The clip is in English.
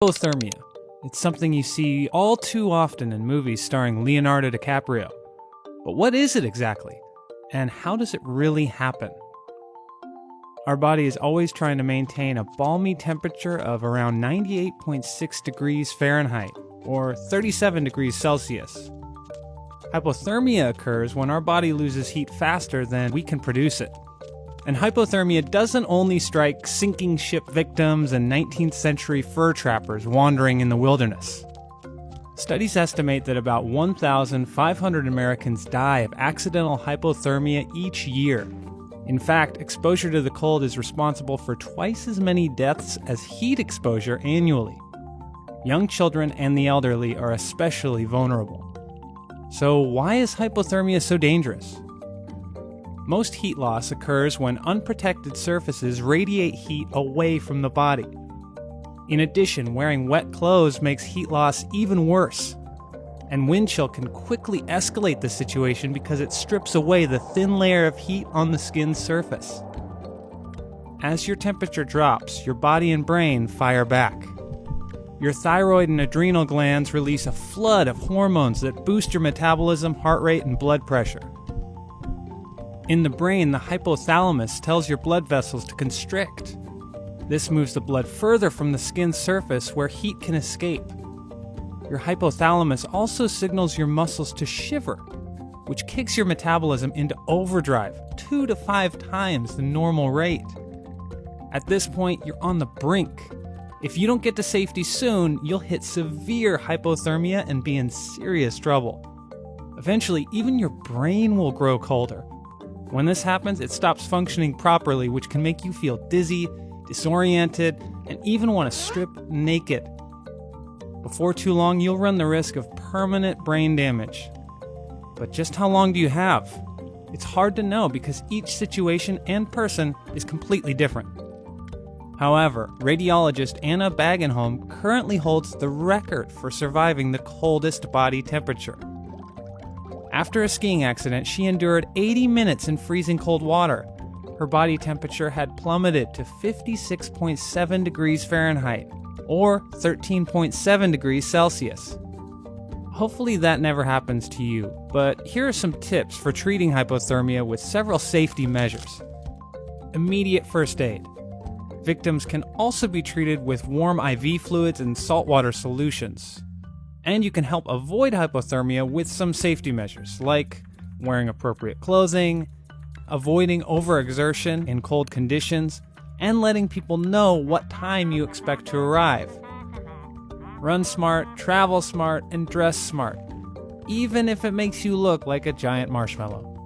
Hypothermia. It's something you see all too often in movies starring Leonardo DiCaprio. But what is it exactly? And how does it really happen? Our body is always trying to maintain a balmy temperature of around 98.6 degrees Fahrenheit, or 37 degrees Celsius. Hypothermia occurs when our body loses heat faster than we can produce it. And hypothermia doesn't only strike sinking ship victims and 19th century fur trappers wandering in the wilderness. Studies estimate that about 1,500 Americans die of accidental hypothermia each year. In fact, exposure to the cold is responsible for twice as many deaths as heat exposure annually. Young children and the elderly are especially vulnerable. So why is hypothermia so dangerous? Most heat loss occurs when unprotected surfaces radiate heat away from the body. In addition, wearing wet clothes makes heat loss even worse. And wind chill can quickly escalate the situation because it strips away the thin layer of heat on the skin's surface. As your temperature drops, your body and brain fire back. Your thyroid and adrenal glands release a flood of hormones that boost your metabolism, heart rate, and blood pressure. In the brain, the hypothalamus tells your blood vessels to constrict. This moves the blood further from the skin's surface where heat can escape. Your hypothalamus also signals your muscles to shiver, which kicks your metabolism into overdrive 2 to 5 times the normal rate. At this point, you're on the brink. If you don't get to safety soon, you'll hit severe hypothermia and be in serious trouble. Eventually, even your brain will grow colder. When this happens, it stops functioning properly, which can make you feel dizzy, disoriented, and even want to strip naked. Before too long, you'll run the risk of permanent brain damage. But just how long do you have? It's hard to know because each situation and person is completely different. However, radiologist Anna Bagenholm currently holds the record for surviving the coldest body temperature. After a skiing accident, she endured 80 minutes in freezing cold water. Her body temperature had plummeted to 56.7 degrees Fahrenheit, or 13.7 degrees Celsius. Hopefully that never happens to you, but here are some tips for treating hypothermia with several safety measures. Immediate first aid. Victims can also be treated with warm IV fluids and saltwater solutions. And you can help avoid hypothermia with some safety measures, like wearing appropriate clothing, avoiding overexertion in cold conditions, and letting people know what time you expect to arrive. Run smart, travel smart, and dress smart, even if it makes you look like a giant marshmallow.